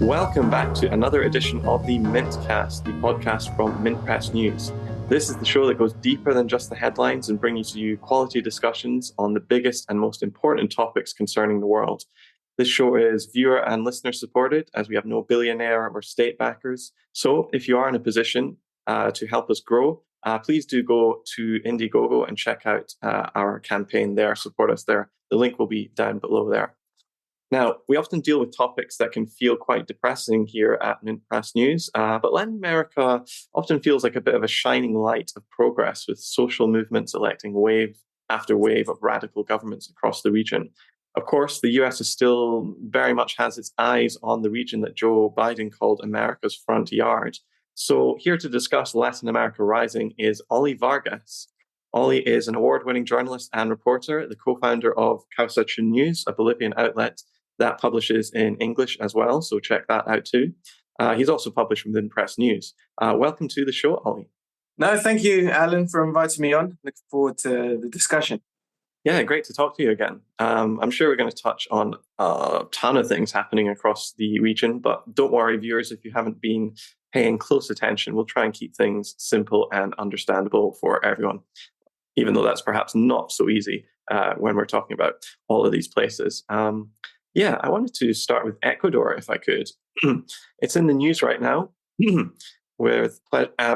Welcome back to another edition of the Mintcast, the podcast from Mint Press News. This is the show that goes deeper than just the headlines and brings you quality discussions on the biggest and most important topics concerning the world. This show is viewer and listener supported, as we have no billionaire or state backers. So if you are in a position to help us grow, please do go to Indiegogo and check out our campaign there, support us there. The link will be down below there. Now, we often deal with topics that can feel quite depressing here at Mint Press News, but Latin America often feels like a bit of a shining light of progress, with social movements electing wave after wave of radical governments across the region. Of course, the US is still very much has its eyes on the region that Joe Biden called America's front yard. So here to discuss Latin America Rising is Ollie Vargas. Ollie is an award-winning journalist and reporter, the co-founder of Causa News, a Bolivian outlet that publishes in English as well, so check that out too. He's also published within Press News. Welcome to the show, Ollie. No, thank you, Alan, for inviting me on. Looking forward to the discussion. Yeah, great to talk to you again. I'm sure we're going to touch on a ton of things happening across the region, but don't worry, viewers, if you haven't been paying close attention, we'll try and keep things simple and understandable for everyone, even though that's perhaps not so easy when we're talking about all of these places. Yeah, I wanted to start with Ecuador, if I could. It's in the news right now. With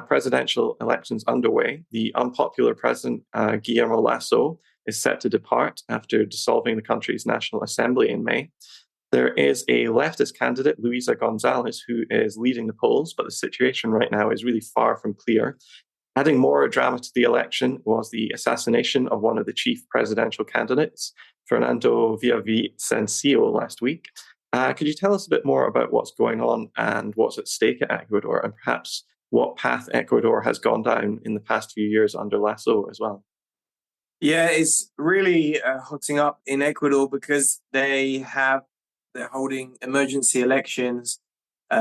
presidential elections underway, the unpopular president, Guillermo Lasso, is set to depart after dissolving the country's National Assembly in May. There is a leftist candidate, Luisa Gonzalez, who is leading the polls, but the situation right now is really far from clear. Adding more drama to the election was the assassination of one of the chief presidential candidates, Fernando Villavicencio, last week. Could you tell us a bit more about what's going on and what's at stake at Ecuador, and perhaps what path Ecuador has gone down in the past few years under Lasso as well? Yeah, it's really hotting up in Ecuador because they're holding emergency elections,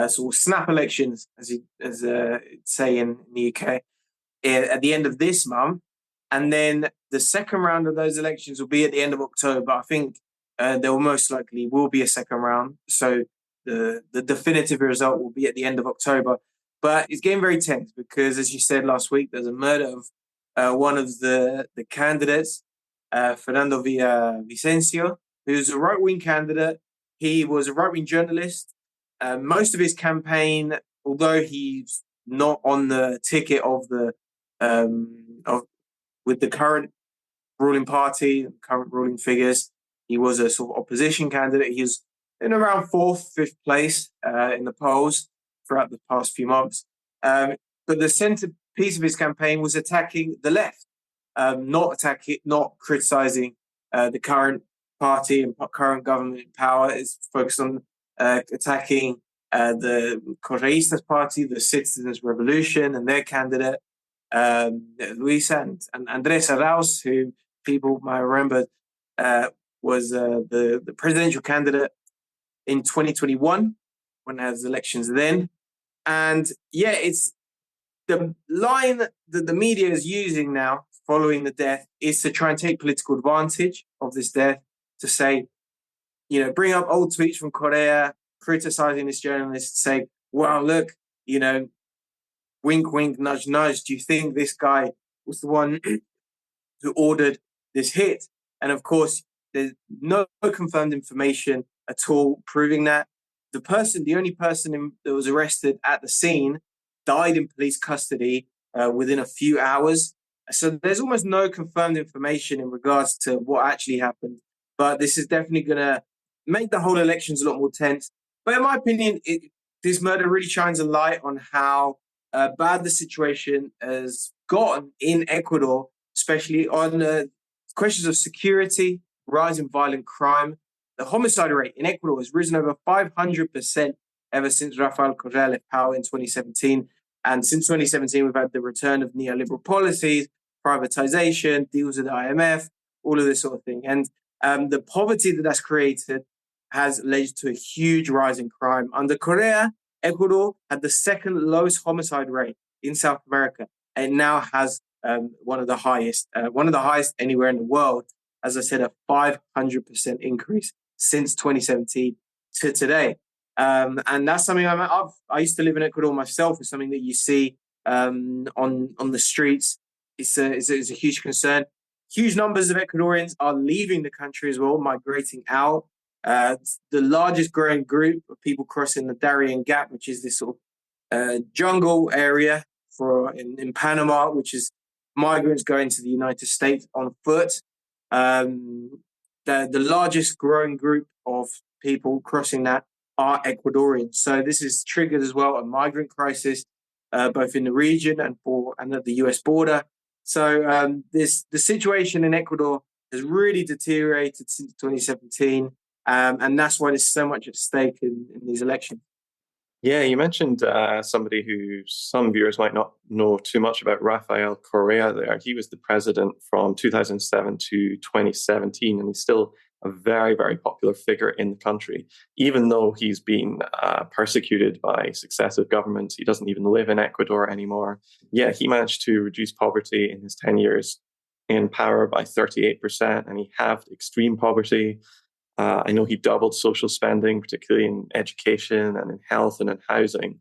sort of snap elections, as say in the UK, at the end of this month. And then the second round of those elections will be at the end of October. I think there will most likely will be a second round. So the definitive result will be at the end of October. But it's getting very tense because, as you said last week, there's a murder of one of the candidates, Fernando Villavicencio, who's a right-wing candidate. He was a right-wing journalist. Most of his campaign, although he's not on the ticket of the with the current ruling party, current ruling figures, he was a sort of opposition candidate. He was in around fourth, fifth place in the polls throughout the past few months. But the centerpiece of his campaign was attacking the left, not criticizing the current party and current government in power. It's focused on attacking the Correistas party, the Citizens Revolution, and their candidate, Luisa and Andres Arauz, who people might remember was the presidential candidate in 2021 when there was elections then. And yeah, it's the line that the media is using now following the death is to try and take political advantage of this death to say, bring up old tweets from Korea, criticizing this journalist, say, well, look, wink, wink, nudge, nudge. Do you think this guy was the one who ordered this hit? And of course, there's no confirmed information at all proving that. The only person that was arrested at the scene died in police custody within a few hours. So there's almost no confirmed information in regards to what actually happened. But this is definitely going to make the whole elections a lot more tense. But in my opinion, this murder really shines a light on how bad the situation has gotten in Ecuador, especially on questions of security, rise in violent crime. The homicide rate in Ecuador has risen over 500% ever since Rafael Correa left power in 2017. And since 2017, we've had the return of neoliberal policies, privatization, deals with the IMF, all of this sort of thing. And the poverty that's created has led to a huge rise in crime. Under Correa, Ecuador had the second lowest homicide rate in South America. And now has one of the highest anywhere in the world. As I said, a 500% increase since 2017 to today. And that's something I used to live in Ecuador myself. It's something that you see on the streets. It's a huge concern. Huge numbers of Ecuadorians are leaving the country as well, migrating out. The largest growing group of people crossing the Darien Gap, which is this sort of jungle area in Panama, which is migrants going to the United States on foot. The largest growing group of people crossing that are Ecuadorians. So this has triggered as well a migrant crisis, both in the region and at the US border. So the situation in Ecuador has really deteriorated since 2017, and that's why there's so much at stake in these elections. Yeah, you mentioned somebody who some viewers might not know too much about, Rafael Correa there. He was the president from 2007 to 2017, and he's still a very, very popular figure in the country. Even though he's been persecuted by successive governments, he doesn't even live in Ecuador anymore. Yeah, he managed to reduce poverty in his 10 years in power by 38%, and he halved extreme poverty. I know he doubled social spending, particularly in education and in health and in housing.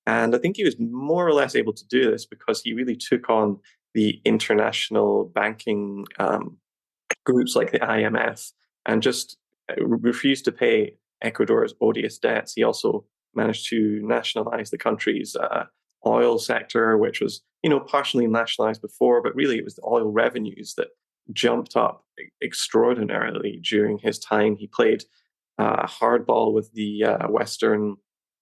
And I think he was more or less able to do this because he really took on the international banking groups like the IMF and just refused to pay Ecuador's odious debts. He also managed to nationalize the country's oil sector, which was, partially nationalized before, but really it was the oil revenues that jumped up extraordinarily during his time. He played hardball with the Western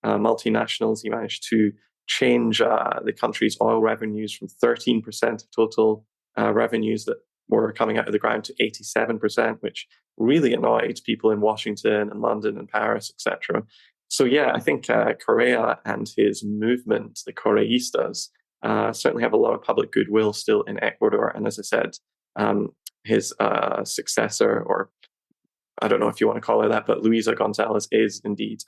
multinationals. He managed to change the country's oil revenues from 13% of total revenues that were coming out of the ground to 87%, which really annoyed people in Washington and London and Paris, etc. So yeah, I think Correa and his movement, the Correistas, certainly have a lot of public goodwill still in Ecuador. And as I said, his successor, or I don't know if you want to call her that, but Luisa Gonzalez is indeed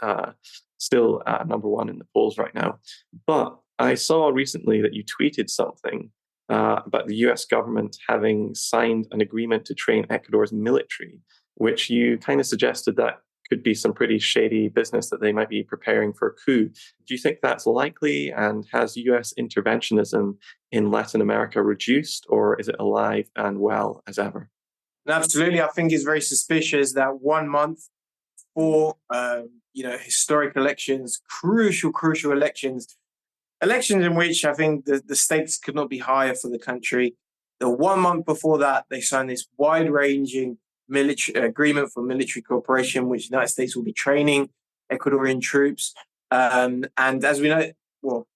still number one in the polls right now. But I saw recently that you tweeted something about the US government having signed an agreement to train Ecuador's military, which you kind of suggested that could be some pretty shady business that they might be preparing for a coup. Do you think that's likely? And has US interventionism in Latin America reduced, or is it alive and well as ever? Absolutely. I think it's very suspicious that 1 month for historic elections, crucial elections in which I think the stakes could not be higher for the country. The 1 month before that, they signed this wide-ranging military agreement for military cooperation, which the United States will be training Ecuadorian troops. And as we know,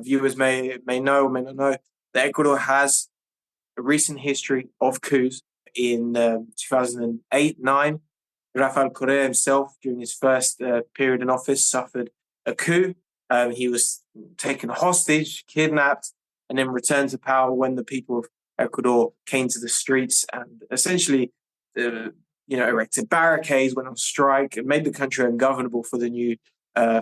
viewers may know, may not know, that Ecuador has a recent history of coups. In 2008-9, Rafael Correa himself, during his first period in office, suffered a coup. He was taken hostage, kidnapped, and then returned to power when the people of Ecuador came to the streets and essentially, erected barricades, went on strike, and made the country ungovernable for the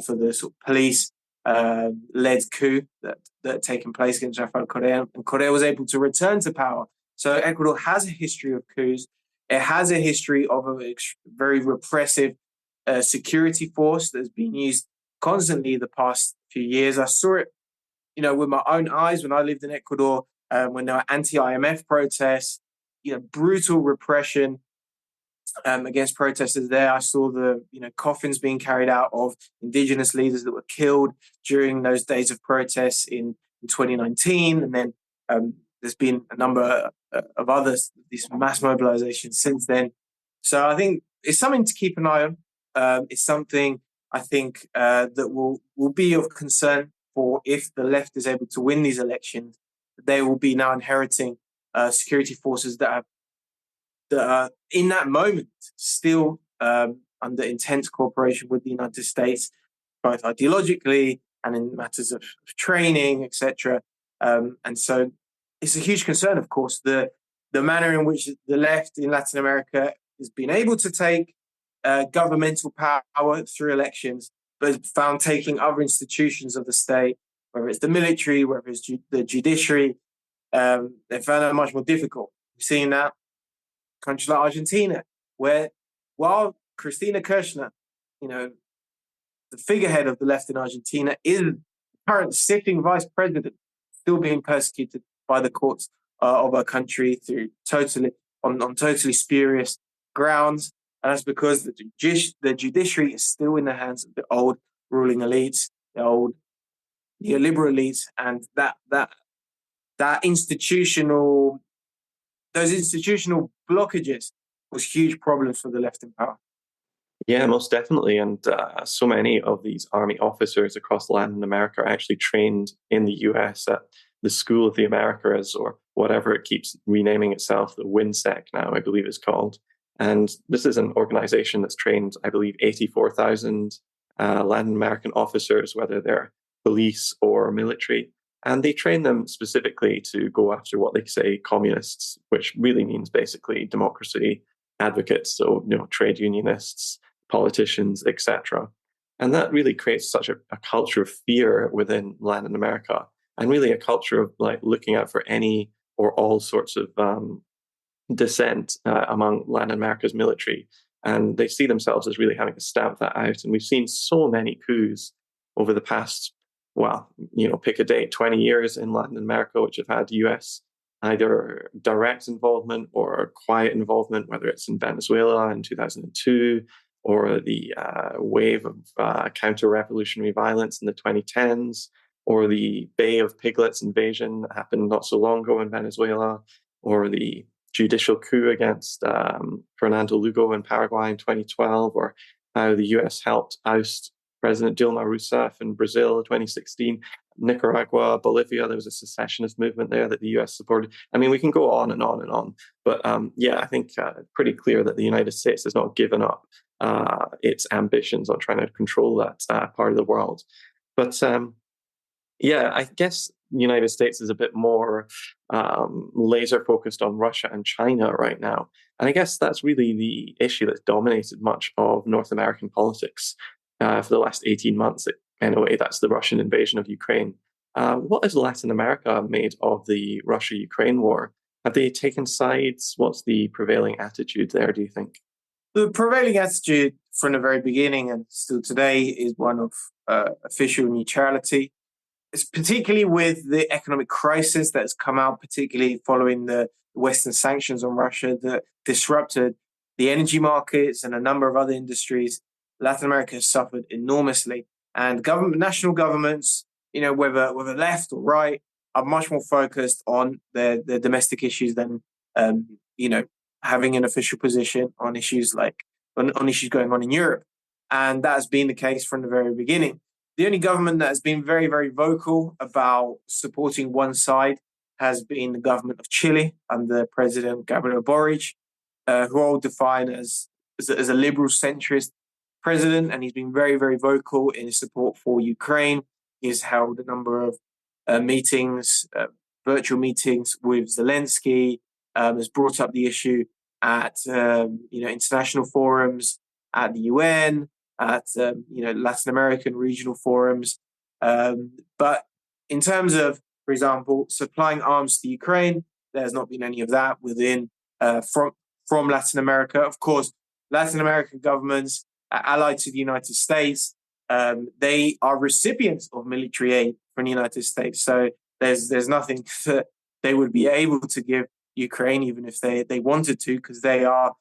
sort of police led coup that had taken place against Rafael Correa. And Correa was able to return to power. So Ecuador has a history of coups. It has a history of a very repressive security force that's been used constantly the past few years. I saw it, with my own eyes when I lived in Ecuador, when there were anti-IMF protests, brutal repression against protesters there. I saw the coffins being carried out of indigenous leaders that were killed during those days of protests in 2019, and then there's been a number of others, these mass mobilizations since then. So I think it's something to keep an eye on. It's something I think that will be of concern for if the left is able to win these elections. They will be now inheriting security forces that are in that moment still under intense cooperation with the United States, both ideologically and in matters of training, etc. And so it's a huge concern, of course, the manner in which the left in Latin America has been able to take governmental power through elections, but has found taking other institutions of the state, whether it's the military, whether it's the judiciary, they found that much more difficult. We've seen that countries like Argentina, where while Cristina Kirchner, the figurehead of the left in Argentina, is the current sitting vice president, still being persecuted by the courts of our country through on totally spurious grounds. And that's because the judiciary is still in the hands of the old ruling elites, the old neoliberal elites, and those institutional blockages was huge problems for the left in power. Yeah, most definitely. And so many of these army officers across Latin America are actually trained in the US at the School of the Americas, or whatever it keeps renaming itself, the WINSEC now, I believe it's called. And this is an organization that's trained, I believe, 84,000 Latin American officers, whether they're police or military. And they train them specifically to go after what they say communists, which really means basically democracy advocates, so trade unionists, politicians, etc. And that really creates such a culture of fear within Latin America, and really a culture of like looking out for any or all sorts of dissent among Latin America's military. And they see themselves as really having to stamp that out. And we've seen so many coups over the past, pick a date, 20 years in Latin America, which have had US either direct involvement or quiet involvement, whether it's in Venezuela in 2002, or the wave of counter-revolutionary violence in the 2010s, or the Bay of Piglets invasion that happened not so long ago in Venezuela, or the judicial coup against Fernando Lugo in Paraguay in 2012, or how the US helped oust President Dilma Rousseff in Brazil in 2016, Nicaragua, Bolivia, there was a secessionist movement there that the US supported. I mean, we can go on and on and on. But I think pretty clear that the United States has not given up its ambitions on trying to control that part of the world. But I guess the United States is a bit more laser focused on Russia and China right now. And I guess that's really the issue that's dominated much of North American politics for the last 18 months. In a way, that's the Russian invasion of Ukraine. What has Latin America made of the Russia-Ukraine war? Have they taken sides? What's the prevailing attitude there, do you think? The prevailing attitude from the very beginning and still today is one of official neutrality. It's particularly with the economic crisis that has come out, particularly following the Western sanctions on Russia that disrupted the energy markets and a number of other industries. Latin America has suffered enormously. And national governments, whether left or right, are much more focused on their domestic issues than, having an official position on issues on issues going on in Europe. And that has been the case from the very beginning. The only government that has been very, very vocal about supporting one side has been the government of Chile under President Gabriel Boric, who I'll define as a liberal centrist president, and he's been very, very vocal in his support for Ukraine. He's held a number of meetings, virtual meetings with Zelensky, has brought up the issue at international forums, at the UN, at Latin American regional forums. But in terms of, for example, supplying arms to Ukraine, there's not been any of that within from Latin America. Of course, Latin American governments allied to the United States, they are recipients of military aid from the United States. So there's nothing that they would be able to give Ukraine, even if they wanted to, because they are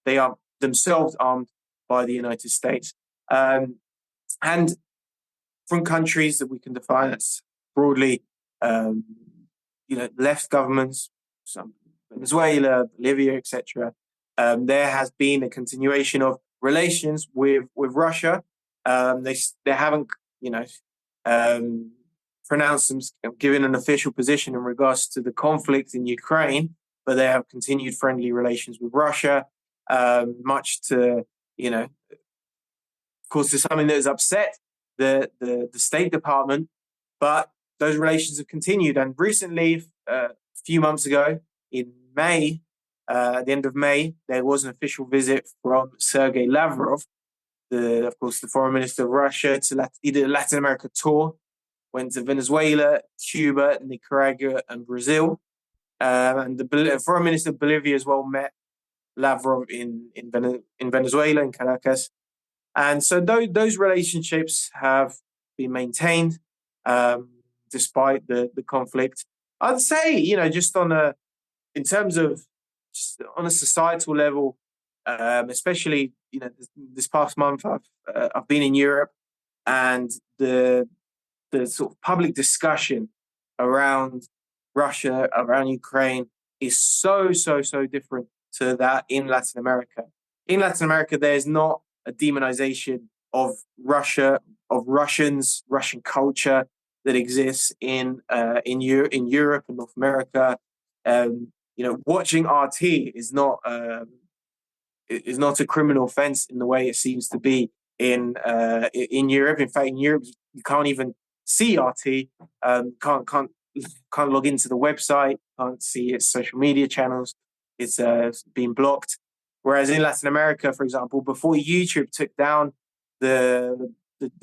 they are themselves armed by the United States. And from countries that we can define as broadly, left governments, some Venezuela, Bolivia, etc., there has been a continuation of relations with Russia. They haven't, pronounced them, given an official position in regards to the conflict in Ukraine, but they have continued friendly relations with Russia, much to, of course, to something that has upset the State Department, but those relations have continued. And recently, a few months ago, in May, at the end of May, there was an official visit from Sergei Lavrov, the foreign minister of Russia. He did a Latin America tour, went to Venezuela, Cuba, Nicaragua, and Brazil. And the foreign minister of Bolivia as well met Lavrov in Venezuela, in Caracas. And so those relationships have been maintained despite the conflict. I'd say, just in terms of just on a societal level, especially, this past month, I've been in Europe, and the sort of public discussion around Russia, around Ukraine, is so different to that in Latin America. In Latin America, there's not a demonization of Russia, of Russians, Russian culture that exists in Europe and North America. Watching RT is not a criminal offense in the way it seems to be in Europe. In fact, in Europe, you can't even see RT. Can't log into the website. Can't see its social media channels. It's being blocked. Whereas in Latin America, for example, before YouTube took down the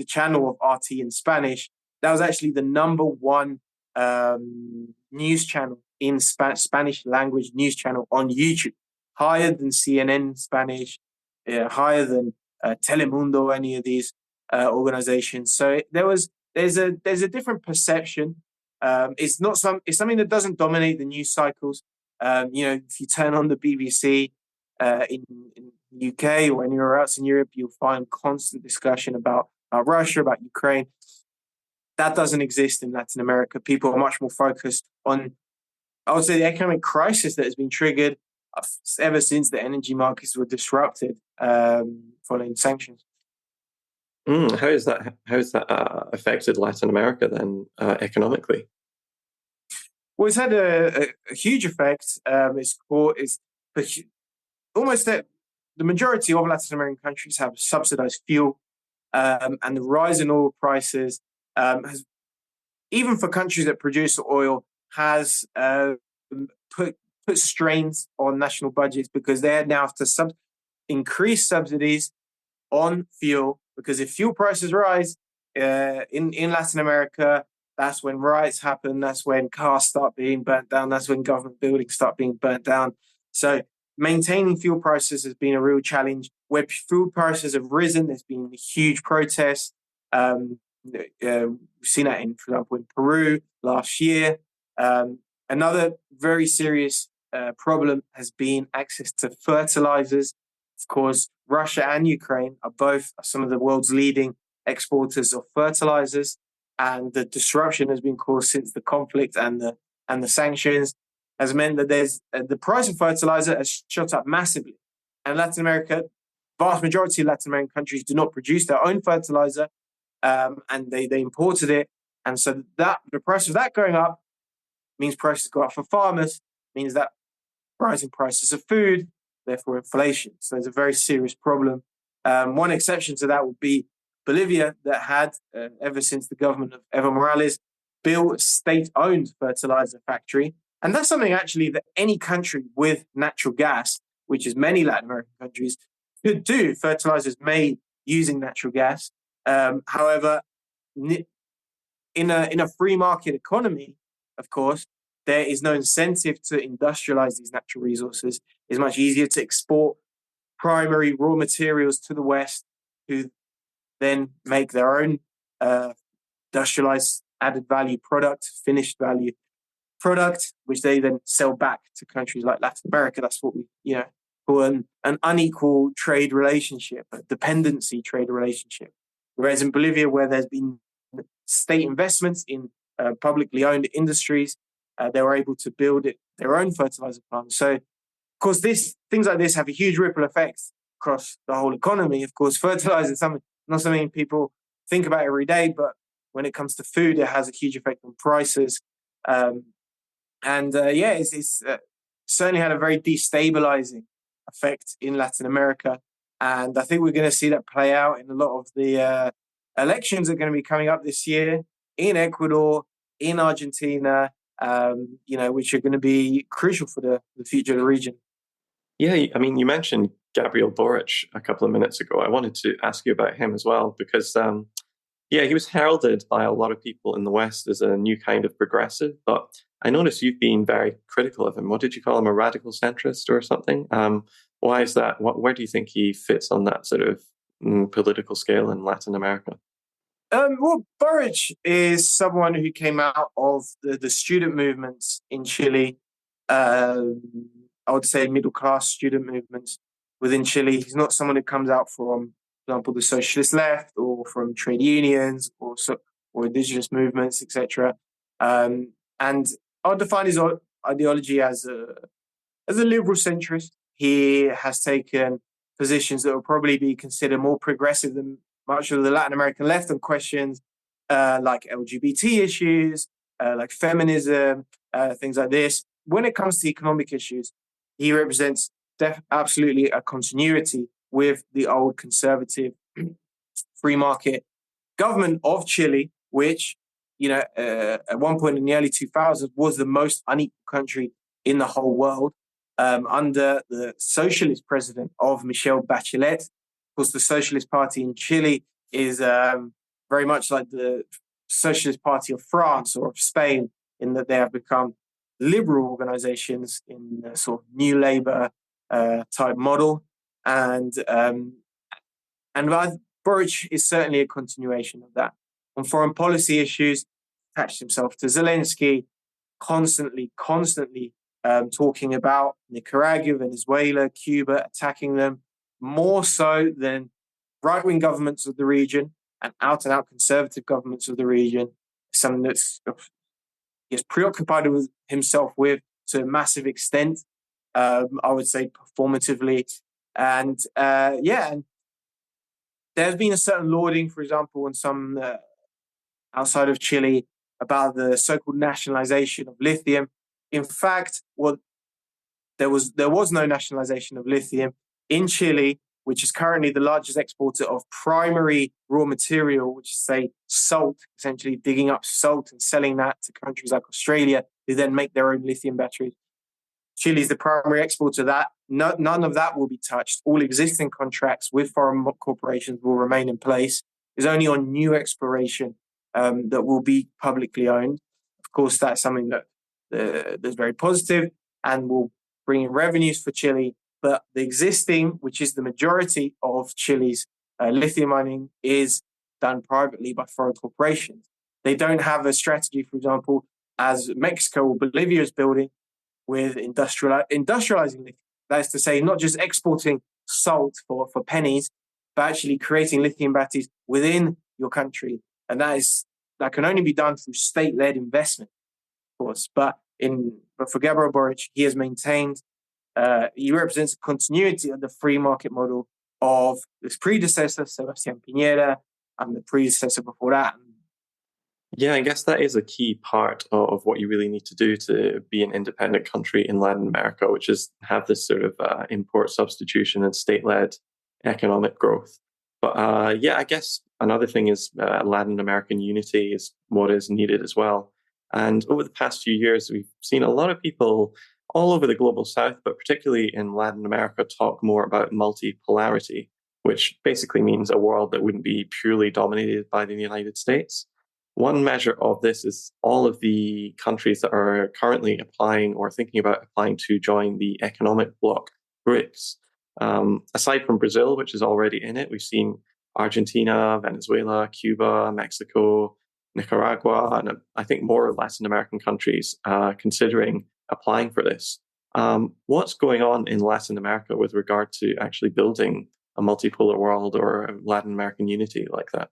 channel of RT in Spanish, that was actually the number one news channel in Spanish language news channel on YouTube, higher than CNN Spanish, higher than Telemundo, any of these organizations. So there's a different perception. It's something that doesn't dominate the news cycles. If you turn on the BBC in the UK or anywhere else in Europe, you'll find constant discussion about Russia, about Ukraine. That doesn't exist in Latin America. People are much more focused on, I would say, the economic crisis that has been triggered ever since the energy markets were disrupted following sanctions. How has that affected Latin America then economically? Well, it's had a huge effect. It's almost that the majority of Latin American countries have subsidized fuel, and the rise in oil prices has, even for countries that produce oil, has put strains on national budgets, because they now have to increase subsidies on fuel, because if fuel prices rise in Latin America, that's when riots happen, that's when cars start being burnt down, that's when government buildings start being burnt down. So maintaining fuel prices has been a real challenge. Where fuel prices have risen, there's been huge protests. We've seen that for example, in Peru last year. Another very serious problem has been access to fertilizers. Of course, Russia and Ukraine are both some of the world's leading exporters of fertilizers, and the disruption has been caused since the conflict and the sanctions has meant that there's the price of fertilizer has shot up massively. And Latin America, vast majority of Latin American countries do not produce their own fertilizer, and they imported it, and so that the price of that going up means prices go up for farmers, means that rising prices of food, therefore inflation. So there's a very serious problem. One exception to that would be Bolivia, that had, ever since the government of Evo Morales, built a state-owned fertilizer factory. And that's something actually that any country with natural gas, which is many Latin American countries, could do. Fertilizers made using natural gas. However, in a free market economy, of course, there is no incentive to industrialize these natural resources. It's much easier to export primary raw materials to the West, who then make their own industrialized added value product, finished value product, which they then sell back to countries like Latin America. That's what we call an unequal trade relationship, a dependency trade relationship. Whereas in Bolivia, where there's been state investments in publicly owned industries, they were able to build their own fertilizer plants. So, of course, things like this have a huge ripple effect across the whole economy. Of course, fertilizer is not something people think about every day, but when it comes to food, it has a huge effect on prices. It's certainly had a very destabilizing effect in Latin America. And I think we're going to see that play out in a lot of the elections that are going to be coming up this year in Ecuador, in Argentina, which are going to be crucial for the future of the region. Yeah, I mean, you mentioned Gabriel Boric a couple of minutes ago. I wanted to ask you about him as well, because, he was heralded by a lot of people in the West as a new kind of progressive, but I noticed you've been very critical of him. What did you call him, a radical centrist or something? Why is that? Where do you think he fits on that sort of political scale in Latin America? Well, Boric is someone who came out of the student movements in Chile. Um, I would say middle class student movements within Chile. He's not someone who comes out from, for example, the socialist left or from trade unions or indigenous movements, etc. And I would define his ideology as a liberal centrist. He has taken positions that will probably be considered more progressive than much of the Latin American left on questions like LGBT issues, like feminism, things like this. When it comes to economic issues, he represents absolutely a continuity with the old conservative free market government of Chile, which, at one point in the early 2000s was the most unequal country in the whole world, under the socialist president of Michelle Bachelet. Of course, the Socialist Party in Chile is very much like the Socialist Party of France or of Spain, in that they have become liberal organizations in a sort of new labor type model. And Boric is certainly a continuation of that. On foreign policy issues, attached himself to Zelensky, constantly talking about Nicaragua, Venezuela, Cuba, attacking them more so than right-wing governments of the region and out-and-out conservative governments of the region. Something that's he's preoccupied with himself with to a massive extent, I would say performatively. And and there's been a certain lauding, for example, in some outside of Chile about the so-called nationalization of lithium. In fact, there was no nationalization of lithium in Chile, which is currently the largest exporter of primary raw material, which is, say, salt, essentially digging up salt and selling that to countries like Australia, who then make their own lithium batteries. Chile is the primary exporter of that. None of that will be touched. All existing contracts with foreign corporations will remain in place. It's only on new exploration that will be publicly owned. Of course, that's something that's very positive and will bring in revenues for Chile. But the existing, which is the majority of Chile's lithium mining, is done privately by foreign corporations. They don't have a strategy, for example, as Mexico or Bolivia is building, with industrializing lithium. That is to say, not just exporting salt for pennies, but actually creating lithium batteries within your country. And that can only be done through state-led investment, of course. But for Gabriel Boric, he has maintained, he represents a continuity of the free market model of his predecessor, Sebastián Piñera, and the predecessor before that. Yeah, I guess that is a key part of what you really need to do to be an independent country in Latin America, which is have this sort of import substitution and state-led economic growth. But I guess another thing is Latin American unity is what is needed as well. And over the past few years, we've seen a lot of people all over the global south, but particularly in Latin America, talk more about multipolarity, which basically means a world that wouldn't be purely dominated by the United States. One measure of this is all of the countries that are currently applying or thinking about applying to join the economic bloc, BRICS. Aside from Brazil, which is already in it, we've seen Argentina, Venezuela, Cuba, Mexico, Nicaragua, and I think more Latin American countries considering applying for this. What's going on in Latin America with regard to actually building a multipolar world or a Latin American unity like that?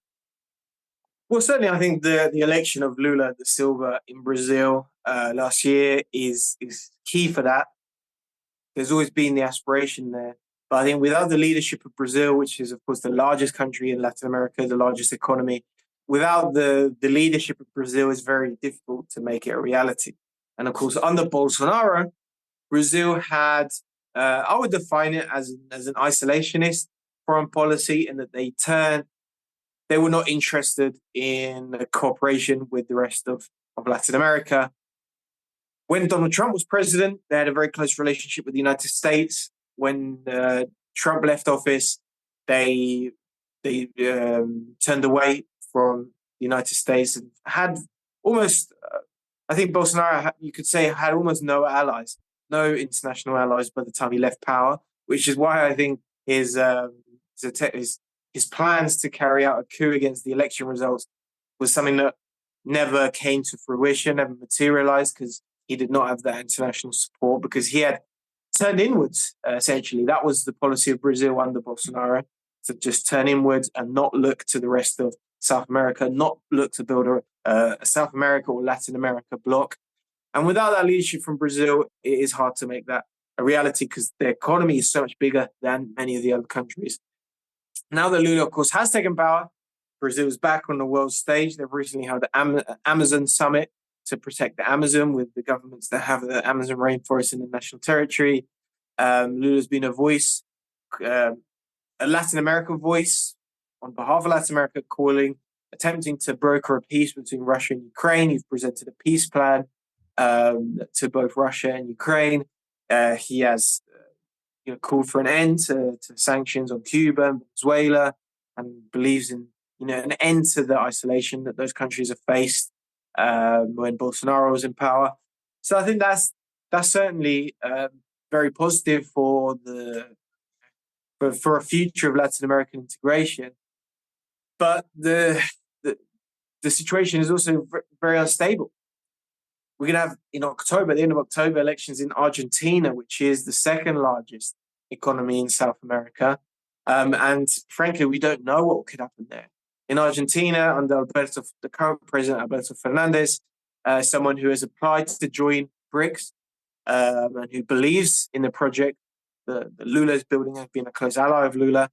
Well, certainly, I think the election of Lula da Silva in Brazil last year is key for that. There's always been the aspiration there. But I think without the leadership of Brazil, which is, of course, the largest country in Latin America, the largest economy, without the leadership of Brazil, it's very difficult to make it a reality. And, of course, under Bolsonaro, Brazil had, I would define it as an isolationist foreign policy, in that they were not interested in cooperation with the rest of Latin America. When Donald Trump was president, they had a very close relationship with the United States. When Trump left office, they turned away from the United States and had almost, I think Bolsonaro, you could say, had almost no allies, no international allies by the time he left power, which is why I think his his plans to carry out a coup against the election results was something that never came to fruition, never materialized, because he did not have that international support, because he had turned inwards, essentially. That was the policy of Brazil under Bolsonaro, to just turn inwards and not look to the rest of South America, not look to build a South America or Latin America bloc. And without that leadership from Brazil, it is hard to make that a reality, because their economy is so much bigger than many of the other countries. Now that Lula, of course, has taken power, Brazil is back on the world stage. They've recently held the Amazon summit to protect the Amazon with the governments that have the Amazon rainforest in the national territory. Lula's been a voice, a Latin American voice on behalf of Latin America, attempting to broker a peace between Russia and Ukraine. He's presented a peace plan to both Russia and Ukraine. He has called for an end to sanctions on Cuba and Venezuela, and believes in an end to the isolation that those countries have faced when Bolsonaro was in power. So I think that's certainly very positive for a future of Latin American integration. But the situation is also very unstable. We're going to have at the end of October, elections in Argentina, which is the second largest economy in South America. And frankly, we don't know what could happen there. In Argentina, under the current president, Alberto Fernandez, someone who has applied to join BRICS and who believes in the project that Lula is building, has been a close ally of Lula,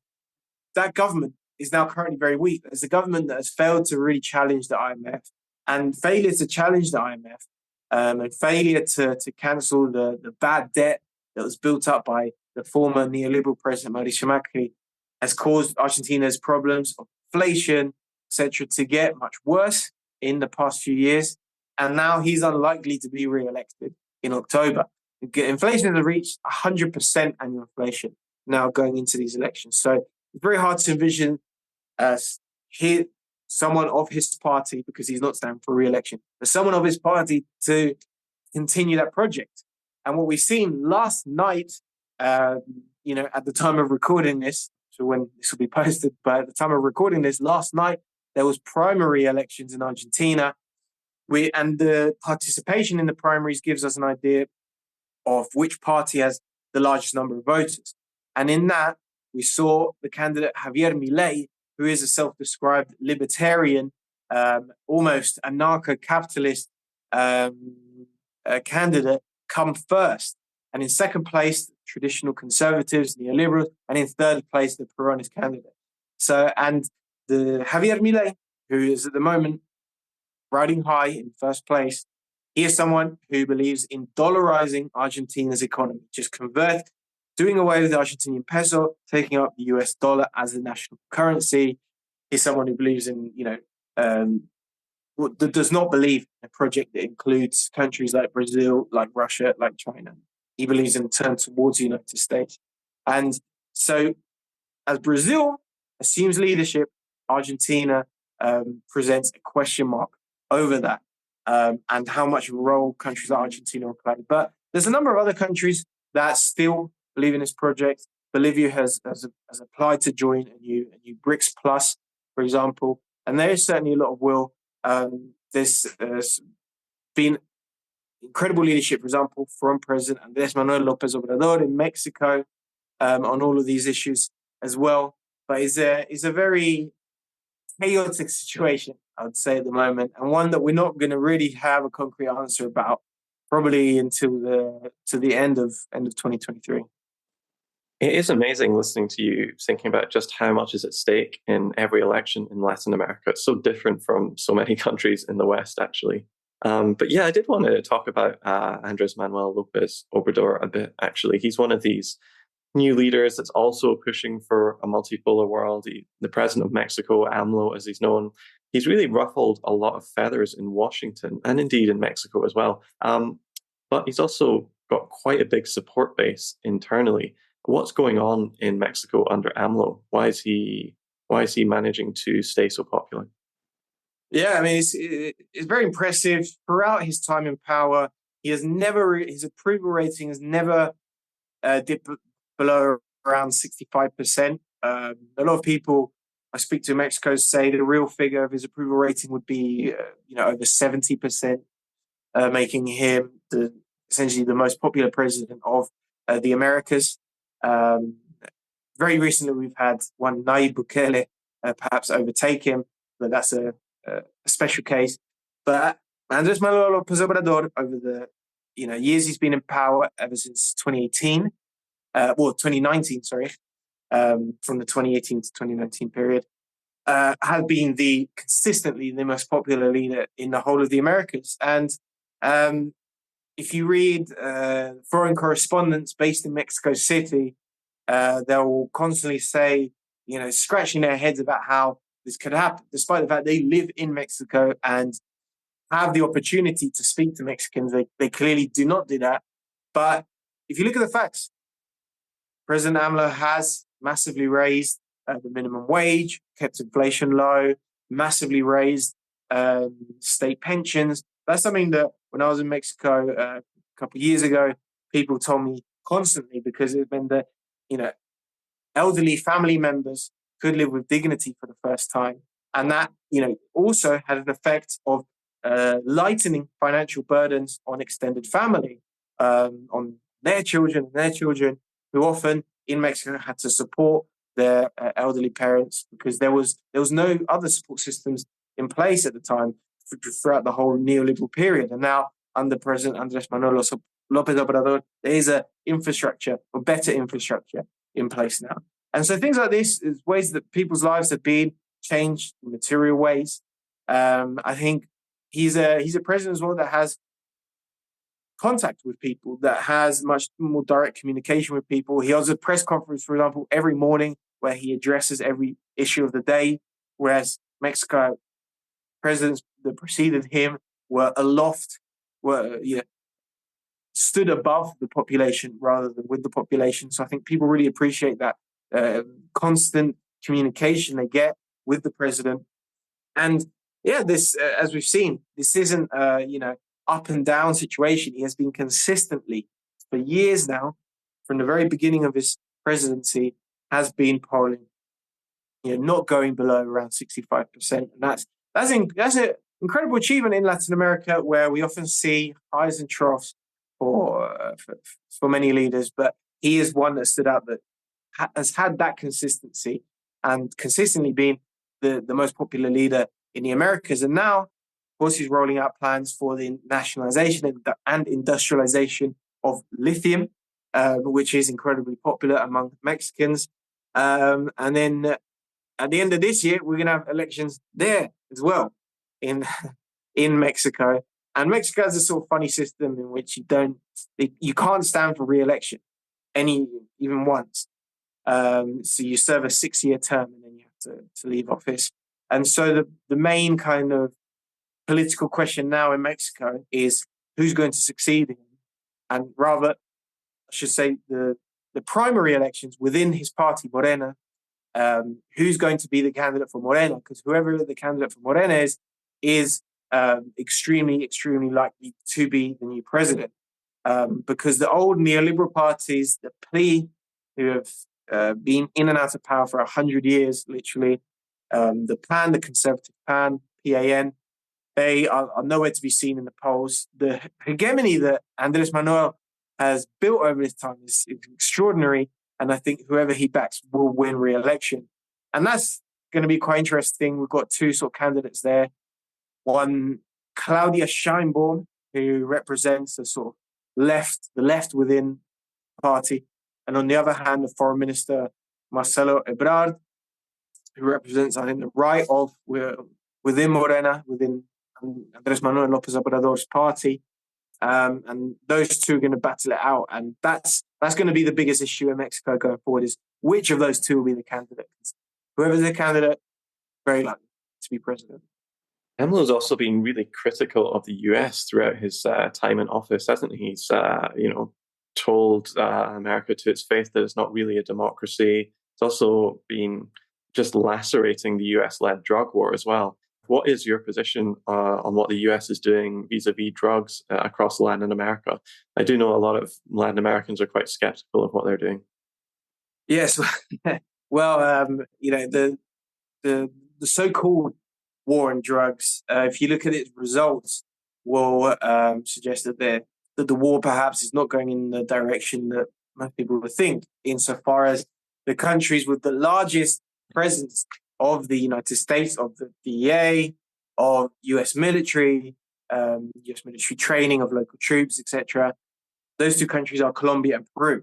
that government is now currently very weak. It's a government that has failed to really challenge the IMF, and failure to challenge the IMF and failure to cancel the bad debt that was built up by the former neoliberal president Mauricio Macri has caused Argentina's problems of inflation, etc., to get much worse in the past few years. And now he's unlikely to be re-elected in October. Inflation has reached 100% annual inflation now going into these elections. So it's very hard to envision someone of his party, because he's not standing for re-election, but someone of his party to continue that project. And what we've seen last night, at the time of recording this, so when this will be posted, but at the time of recording this, last night, there was primary elections in Argentina. And the participation in the primaries gives us an idea of which party has the largest number of voters. And in that, we saw the candidate Javier Milei, who is a self-described libertarian, almost anarcho-capitalist candidate, come first. And in second place, traditional conservatives, neoliberals, and in third place, the Peronist candidate. And the Javier Milei, who is at the moment riding high in first place, he is someone who believes in dollarizing Argentina's economy, just doing away with the Argentinian peso, taking up the US dollar as the national currency. He's someone who believes in, that does not believe in a project that includes countries like Brazil, like Russia, like China. He believes in a turn towards the United States. And so as Brazil assumes leadership, Argentina presents a question mark over that and how much of a role countries like Argentina will play. But there's a number of other countries that still believe in this project. Bolivia has applied to join a new BRICS Plus, for example, and there is certainly a lot of will. There's been incredible leadership, for example, from President Andrés Manuel López Obrador in Mexico on all of these issues as well. But it's a very chaotic situation, I would say, at the moment, and one that we're not going to really have a concrete answer about probably until the end of 2023. It is amazing listening to you thinking about just how much is at stake in every election in Latin America. It's so different from so many countries in the West, actually. But yeah, I did want to talk about Andrés Manuel López Obrador a bit, actually. He's one of these new leaders that's also pushing for a multipolar world. The president of Mexico, AMLO, as he's known, he's really ruffled a lot of feathers in Washington and indeed in Mexico as well. But he's also got quite a big support base internally. What's going on in Mexico under AMLO? Why is he managing to stay so popular? Yeah, I mean, it's very impressive. Throughout his time in power, his approval rating has never dipped below around 65%. A lot of people I speak to in Mexico say the real figure of his approval rating would be, over 70%, making him essentially the most popular president of the Americas. Um, Very recently, we've had one Nayib Bukele perhaps overtake him, but that's a special case. But Andres Manuel Lopez Obrador, over the years he's been in power ever since 2018, 2019, sorry, from the 2018 to 2019 period, has been consistently the most popular leader in the whole of the Americas. And um, if you read foreign correspondents based in Mexico City, they'll constantly say, scratching their heads about how this could happen, despite the fact they live in Mexico and have the opportunity to speak to Mexicans. They clearly do not do that. But if you look at the facts, President AMLO has massively raised the minimum wage, kept inflation low, massively raised state pensions. That's something that when I was in Mexico a couple of years ago, people told me constantly, because it meant that, elderly family members could live with dignity for the first time. And that, also had an effect of lightening financial burdens on extended family, on their children, who often in Mexico had to support their elderly parents, because there was no other support systems in place at the time throughout the whole neoliberal period. And now, under President Andres Manuel Lopez Obrador, there is a infrastructure, or better infrastructure, in place now. And so things like this is ways that people's lives have been changed in material ways. I think he's a president as well that has contact with people, that has much more direct communication with people. He has a press conference, for example, every morning where he addresses every issue of the day, whereas Mexico presidents that preceded him were stood above the population rather than with the population. So I think people really appreciate that constant communication they get with the president. And yeah, this, as we've seen, this isn't up and down situation. He has been consistently for years now, from the very beginning of his presidency, has been polling, not going below around 65%, and that's an incredible achievement in Latin America, where we often see highs and troughs for many leaders, but he is one that stood out, that has had that consistency and consistently been the most popular leader in the Americas. And now, of course, he's rolling out plans for the nationalization and industrialization of lithium, which is incredibly popular among Mexicans. And then at the end of this year, we're going to have elections there as well in Mexico. And Mexico has a sort of funny system in which you can't stand for re-election even once. So you serve a 6-year term and then you have to leave office. And so the main kind of political question now in Mexico is who's going to succeed him. And rather, I should say, the primary elections within his party, Morena, who's going to be the candidate for Morena, because whoever the candidate for Morena is extremely, extremely likely to be the new president. Because the old neoliberal parties, the PRI, who have been in and out of power for 100 years, literally, the PAN, the Conservative PAN, PAN, they are nowhere to be seen in the polls. The hegemony that Andres Manuel has built over this time is extraordinary, and I think whoever he backs will win re-election. And that's going to be quite interesting. We've got two sort of candidates there. One, Claudia Sheinbaum, who represents the sort of the left within the party. And on the other hand, the Foreign Minister, Marcelo Ebrard, who represents, I think, the right of within Morena, within Andres Manuel Lopez Obrador's party. And those two are going to battle it out. And that's going to be the biggest issue in Mexico going forward, is which of those two will be the candidate. Whoever's the candidate, very likely to be president. AMLO's also been really critical of the US throughout his time in office, hasn't he? He's, told America to its face that it's not really a democracy. It's also been just lacerating the US-led drug war as well. What is your position on what the US is doing vis-a-vis drugs across Latin America? I do know a lot of Latin Americans are quite skeptical of what they're doing. Yes. Well, the so-called war on drugs, if you look at its results, will suggest that the war perhaps is not going in the direction that most people would think, insofar as the countries with the largest presence of the United States, of the DEA, of US military training of local troops, etc. Those two countries are Colombia and Peru.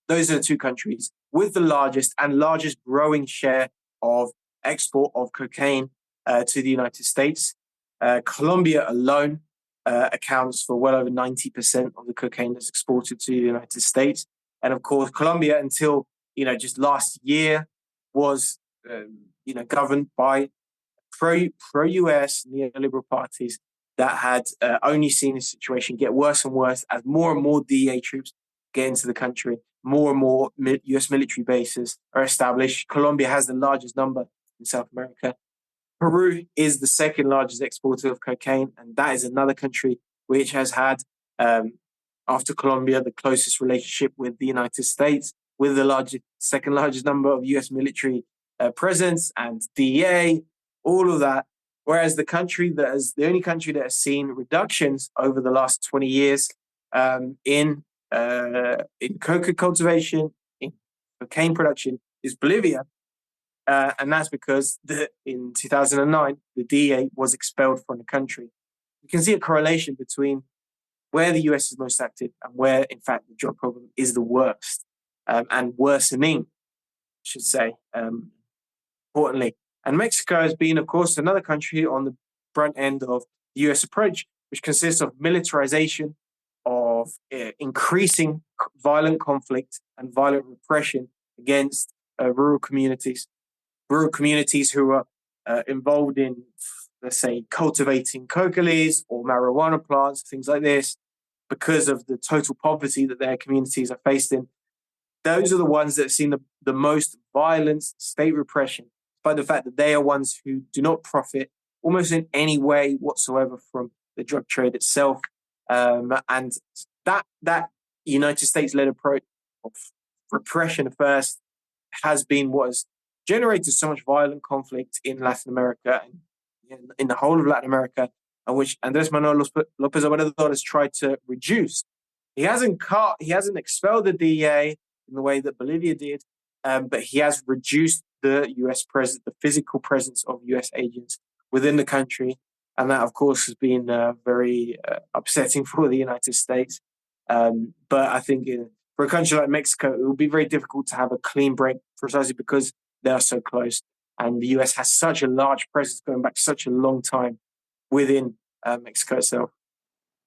Those are the two countries with the largest growing share of export of cocaine to the United States. Colombia alone accounts for well over 90% of the cocaine that's exported to the United States. And of course, Colombia, until just last year, was governed by pro US neoliberal parties that had only seen the situation get worse and worse as more and more DEA troops get into the country. More and more US military bases are established. Colombia has the largest number in South America. Peru is the second largest exporter of cocaine, and that is another country which has had, after Colombia, the closest relationship with the United States, with the second largest number of US military presence and DEA, all of that. Whereas the only country that has seen reductions over the last 20 years in coca cultivation, in cocaine production, is Bolivia. And that's because in 2009, the DEA was expelled from the country. You can see a correlation between where the US is most active and where, in fact, the drug problem is the worst and worsening, I should say, importantly. And Mexico has been, of course, another country on the front end of the US approach, which consists of militarization, of increasing violent conflict and violent repression against rural communities who are involved in, let's say, cultivating coca leaves or marijuana plants, things like this, because of the total poverty that their communities are faced in. Those are the ones that have seen the most violent state repression, by the fact that they are ones who do not profit almost in any way whatsoever from the drug trade itself. And that United States-led approach of repression first has been what has generated so much violent conflict in Latin America and in the whole of Latin America, and which Andrés Manuel López Obrador has tried to reduce. He hasn't expelled the DEA in the way that Bolivia did, but he has reduced the US presence, the physical presence of US agents within the country. And that, of course, has been very upsetting for the United States. But I think for a country like Mexico, it will be very difficult to have a clean break precisely because they are so close. And the US has such a large presence going back such a long time within Mexico itself.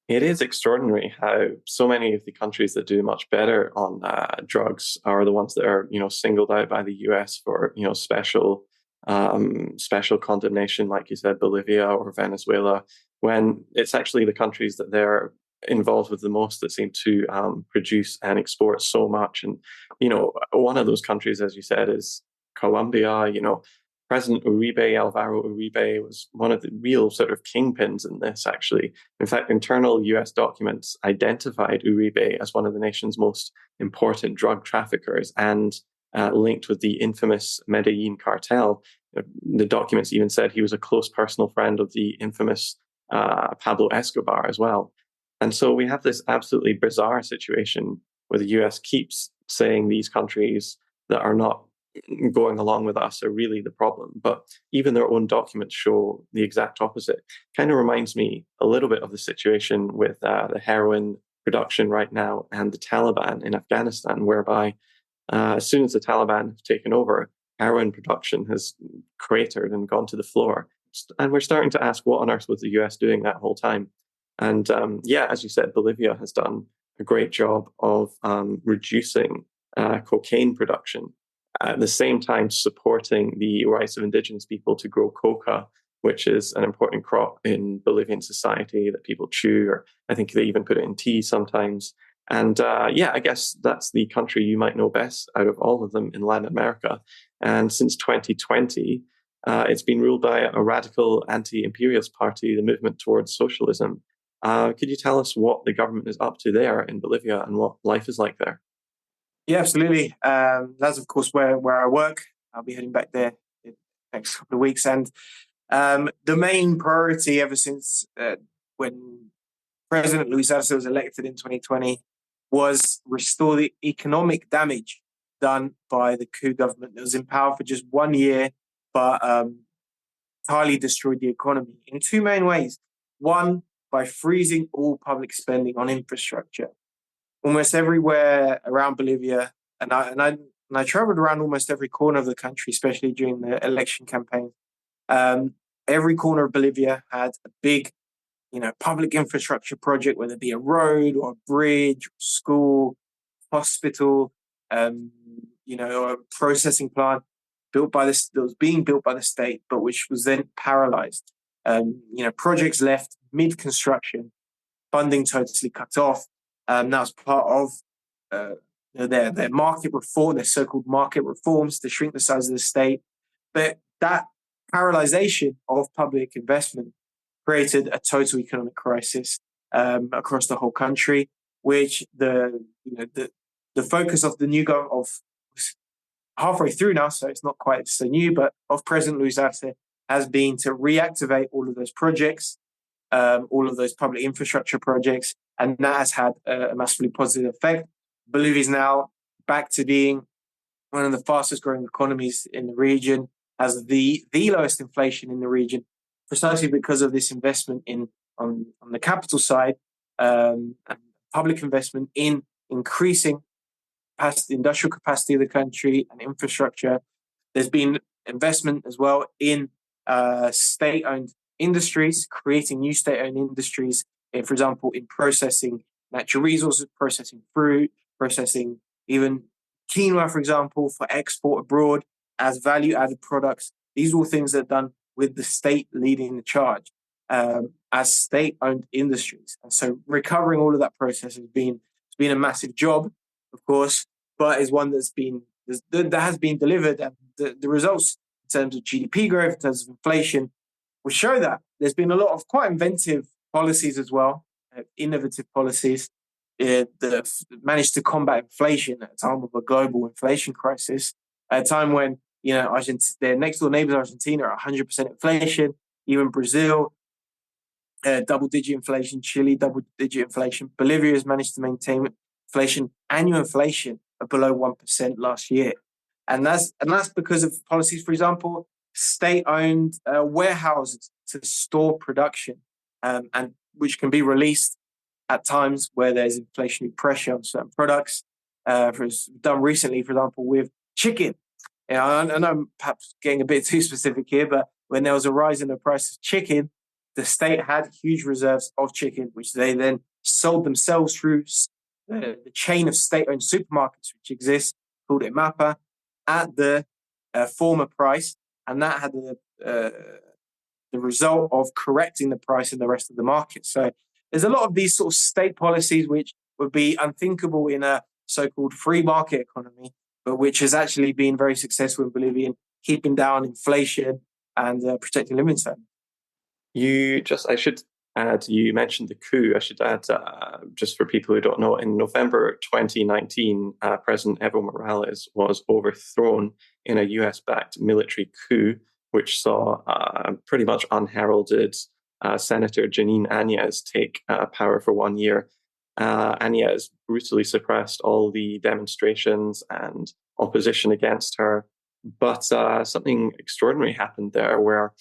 It is extraordinary how so many of the countries that do much better on drugs are the ones that are, singled out by the US for, special condemnation, like you said, Bolivia or Venezuela, when it's actually the countries that they're involved with the most that seem to produce and export so much. And, one of those countries, as you said, is Colombia. President Alvaro Uribe, was one of the real sort of kingpins in this, actually. In fact, internal US documents identified Uribe as one of the nation's most important drug traffickers and linked with the infamous Medellin cartel. The documents even said he was a close personal friend of the infamous Pablo Escobar as well. And so we have this absolutely bizarre situation where the US keeps saying these countries that are not going along with us are really the problem. But even their own documents show the exact opposite. Kind of reminds me a little bit of the situation with the heroin production right now and the Taliban in Afghanistan, whereby as soon as the Taliban have taken over, heroin production has cratered and gone to the floor. And we're starting to ask, what on earth was the US doing that whole time? And as you said, Bolivia has done a great job of reducing cocaine production, at the same time supporting the rights of indigenous people to grow coca, which is an important crop in Bolivian society that people chew, or I think they even put it in tea sometimes. And I guess that's the country you might know best out of all of them in Latin America. And since 2020, it's been ruled by a radical anti-imperialist party, the Movement Towards Socialism. Could you tell us what the government is up to there in Bolivia and what life is like there? Yeah, absolutely. That's, of course, where I work. I'll be heading back there next couple of weeks. And the main priority ever since when President Luis Arce was elected in 2020 was restore the economic damage done by the coup government that was in power for just 1 year, but entirely destroyed the economy in two main ways. One, by freezing all public spending on infrastructure. Almost everywhere around Bolivia, and I traveled around almost every corner of the country, especially during the election campaign. Every corner of Bolivia had a big, public infrastructure project, whether it be a road or a bridge, or school, hospital, or a processing plant that was being built by the state, but which was then paralyzed. Projects left mid-construction, funding totally cut off. That was part of their market reform, their so-called market reforms to shrink the size of the state. But that paralyzation of public investment created a total economic crisis across the whole country, which the focus of the new government of halfway through now, so it's not quite so new, but of President Luis Arce has been to reactivate all of those projects, all of those public infrastructure projects, and that has had a massively positive effect. Bolivia is now back to being one of the fastest growing economies in the region, has the lowest inflation in the region, precisely because of this investment on the capital side, and public investment in increasing industrial capacity of the country and infrastructure. There's been investment as well in state-owned industries, creating new state-owned industries, for example, in processing natural resources, processing fruit, processing even quinoa, for example, for export abroad as value-added products. These are all things that are done with the state leading the charge as state-owned industries. And so recovering all of that process has been a massive job, of course, but is one that has been delivered. And the results in terms of GDP growth, in terms of inflation, will show that. There's been a lot of quite inventive policies as well, innovative policies that have managed to combat inflation at a time of a global inflation crisis, at a time when their next door neighbors, Argentina, are 100% inflation, even Brazil, double-digit inflation, Chile, double-digit inflation. Bolivia has managed to maintain annual inflation of below 1% last year. And that's because of policies, for example, state-owned warehouses to store production, and which can be released at times where there's inflationary pressure on certain products. Done recently, for example, with chicken. I know I'm perhaps getting a bit too specific here, but when there was a rise in the price of chicken, the state had huge reserves of chicken, which they then sold themselves through the chain of state-owned supermarkets which exists, called IMAPA, at the former price. And that had the result of correcting the price in the rest of the market. So there's a lot of these sort of state policies which would be unthinkable in a so-called free market economy, but which has actually been very successful in Bolivia in keeping down inflation and protecting living standards. I should add, you mentioned the coup. I should add, just for people who don't know, in November 2019, President Evo Morales was overthrown in a US-backed military coup, which saw pretty much unheralded Senator Janine Áñez take power for 1 year. Áñez brutally suppressed all the demonstrations and opposition against her. But something extraordinary happened there where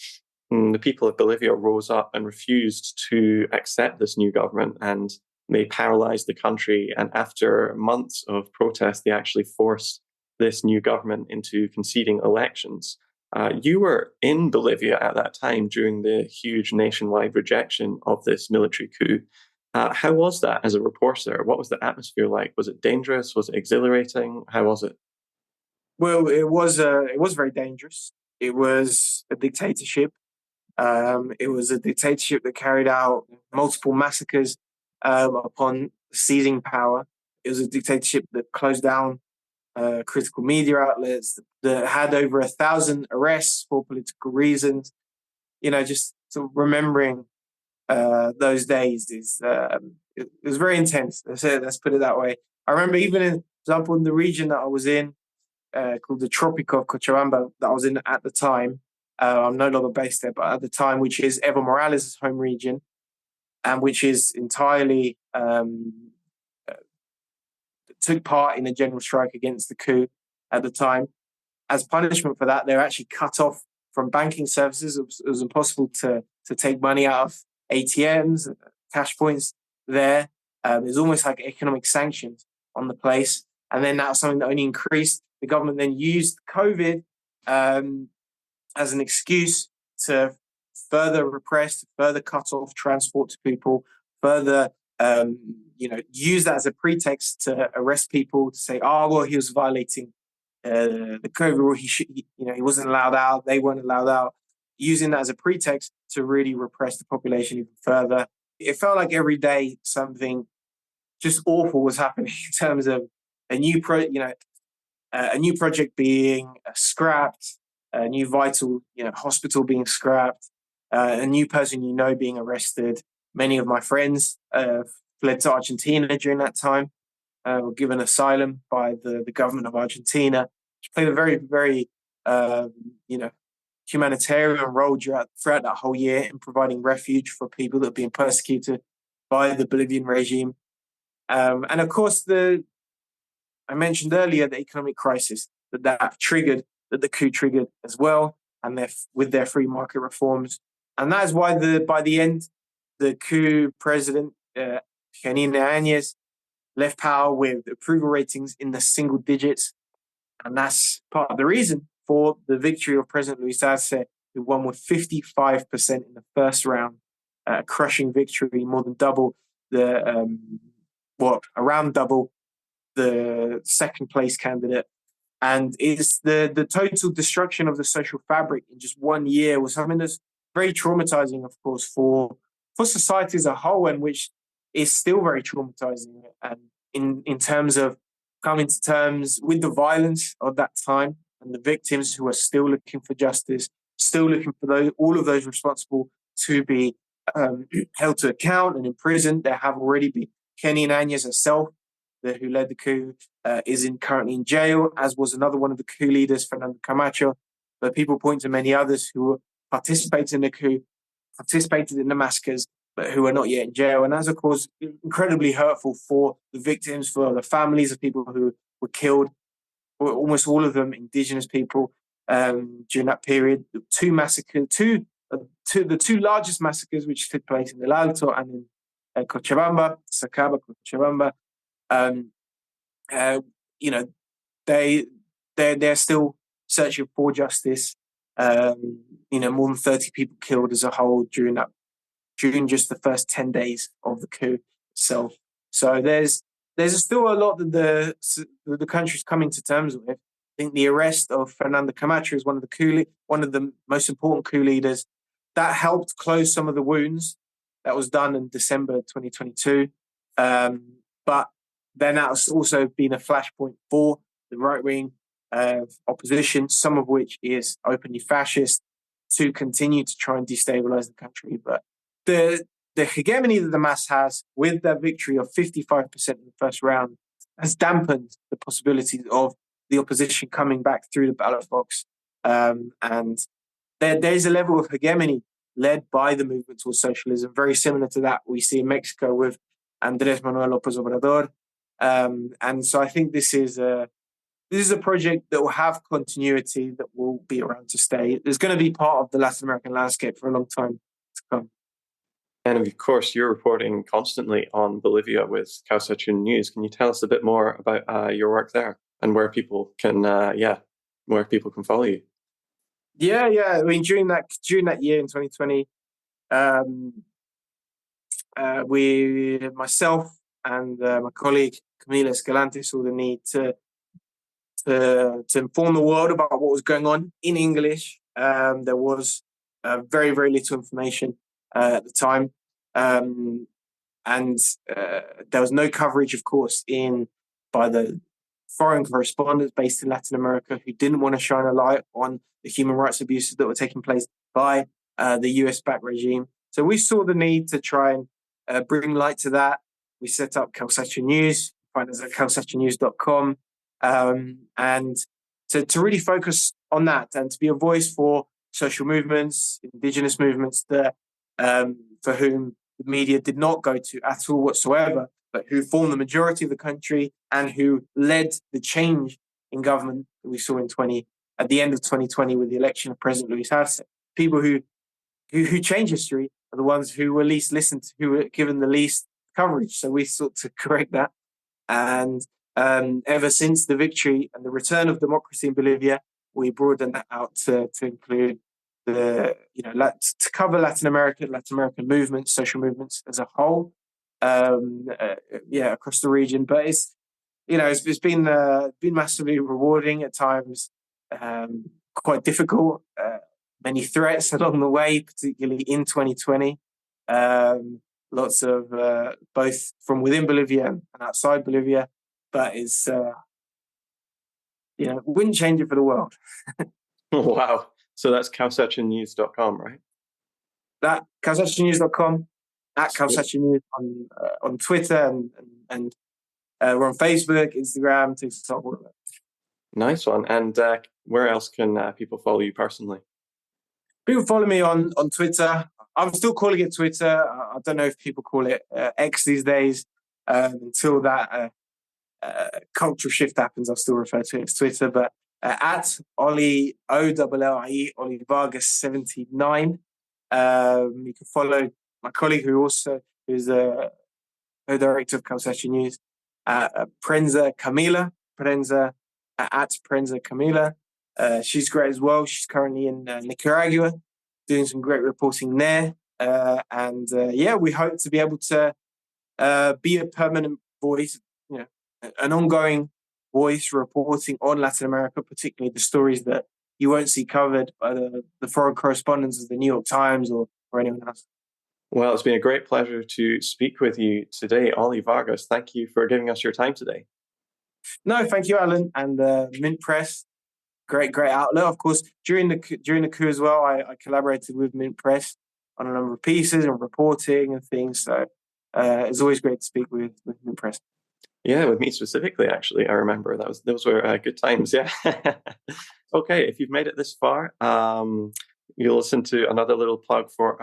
the people of Bolivia rose up and refused to accept this new government, and they paralyzed the country. And after months of protest, they actually forced this new government into conceding elections. You were in Bolivia at that time during the huge nationwide rejection of this military coup. How was that as a reporter? What was the atmosphere like? Was it dangerous? Was it exhilarating? How was it? Well, it was very dangerous. It was a dictatorship. It was a dictatorship that carried out multiple massacres upon seizing power. It was a dictatorship that closed down critical media outlets, that had over 1,000 arrests for political reasons. Just sort of remembering those days it was very intense. Let's put it that way. I remember even, for example, in the region that I was in, called the Tropic of Cochabamba, that I was in at the time, I'm no longer based there, but at the time, which is Evo Morales' home region, and which is entirely took part in a general strike against the coup at the time. As punishment for that, they were actually cut off from banking services. It was impossible to take money out of ATMs, cash points there. It was almost like economic sanctions on the place. And then that was something that only increased. The government then used COVID as an excuse to further repress, to further cut off transport to people, further use that as a pretext to arrest people, to say, oh, well, he was violating the COVID rule. He wasn't allowed out. They weren't allowed out. Using that as a pretext to really repress the population even further. It felt like every day something just awful was happening in terms of a new project being scrapped, a new vital hospital being scrapped, a new person being arrested. Many of my friends fled to Argentina during that time, were given asylum by the government of Argentina, which played a very, very humanitarian role throughout that whole year in providing refuge for people that are being persecuted by the Bolivian regime. And of course, I mentioned earlier the economic crisis that the coup triggered as well, and with their free market reforms. And that is why by the end, the coup president, Janine Áñez, left power with approval ratings in the single digits. And that's part of the reason for the victory of President Luis Arce, who won with 55% in the first round, a crushing victory, more than double around double the second place candidate. And it's the total destruction of the social fabric in just 1 year was something that's very traumatizing, of course, for society as a whole, and which is still very traumatizing. And in terms of coming to terms with the violence of that time and the victims who are still looking for justice, still looking for all of those responsible to be held to account and imprisoned. There have already been Janine Áñez herself, who led the coup, is currently in jail, as was another one of the coup leaders, Fernando Camacho. But people point to many others who participated in the coup, participated in the massacres, but who are not yet in jail. And that's, of course, incredibly hurtful for the victims, for the families of people who were killed, almost all of them indigenous people during that period. The two largest massacres, which took place in El Alto and in Cochabamba, Sacaba, Cochabamba. They're still searching for justice. More than 30 people killed as a whole during just the first 10 days of the coup itself. So there's still a lot that the country's coming to terms with. I think the arrest of Fernando Camacho is one of the most important coup leaders. That helped close some of the wounds. That was done in December 2022. But then that's also been a flashpoint for the right-wing opposition, some of which is openly fascist, to continue to try and destabilize the country. But the hegemony that the MAS has, with their victory of 55% in the first round, has dampened the possibilities of the opposition coming back through the ballot box. And there's a level of hegemony led by the movement towards socialism, very similar to that we see in Mexico with Andrés Manuel López Obrador. And so I think this is a project that will have continuity, that will be around to stay. It's going to be part of the Latin American landscape for a long time to come. And of course, you're reporting constantly on Bolivia with Causation News. Can you tell us a bit more about your work there and where people can follow you? Yeah. I mean, during that year in 2020, myself and my colleague Camila Escalante saw the need to inform the world about what was going on in English. There was very, very little information at the time, and there was no coverage, of course, by the foreign correspondents based in Latin America who didn't want to shine a light on the human rights abuses that were taking place by the US-backed regime. So we saw the need to try and bring light to that. We set up Causation News, find us at causationnews.com, and to really focus on that and to be a voice for social movements, indigenous movements that for whom the media did not go to at all whatsoever, but who formed the majority of the country and who led the change in government that we saw at the end of 2020 with the election of President Luis Arce. People who change history are the ones who were least listened to, who were given the least coverage. So we sought to correct that. And ever since the victory and the return of democracy in Bolivia, we broadened that out to include to cover Latin American movements, social movements as a whole, across the region. But it's been massively rewarding at times, quite difficult. Many threats along the way, particularly in 2020. Lots of both from within Bolivia and outside Bolivia, but it's wouldn't change it for the world. Wow. So that's CalcechaNews.com, right? That CalcechaNews.com, at Calcecha News on Twitter and we're on Facebook, Instagram, TikTok, all of that. Nice one. And where else can people follow you personally? People follow me on Twitter. I'm still calling it Twitter. I don't know if people call it X these days. Until that cultural shift happens, I'll still refer to it as Twitter. But at Ollie, OLLIE, Ollie Vargas 79. You can follow my colleague who's the co-director of Calcecha News, Prensa Camila. At Prensa Camila. She's great as well. She's currently in Nicaragua, doing some great reporting there. We hope to be able to be a permanent voice, an ongoing voice reporting on Latin America, particularly the stories that you won't see covered by the foreign correspondents of the New York Times or anyone else. Well, it's been a great pleasure to speak with you today, Ollie Vargas. Thank you for giving us your time today. No, thank you, Alan, and Mint Press. Great outlet. Of course, during the coup as well, I collaborated with Mint Press on a number of pieces and reporting and things. So it's always great to speak with Mint Press. Yeah, with me specifically, actually, I remember those were good times. Yeah. Okay, if you've made it this far, you'll listen to another little plug for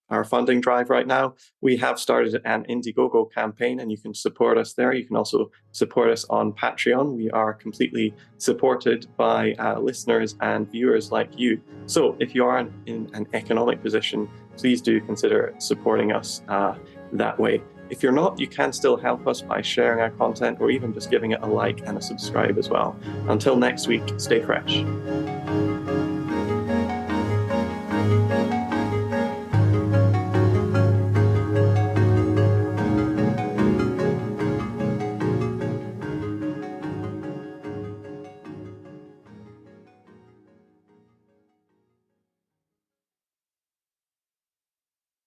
our funding drive right now. We have started an Indiegogo campaign and you can support us there. You can also support us on Patreon. We are completely supported by listeners and viewers like you. So if you are in an economic position, please do consider supporting us that way. If you're not, you can still help us by sharing our content or even just giving it a like and a subscribe as well. Until next week, stay fresh.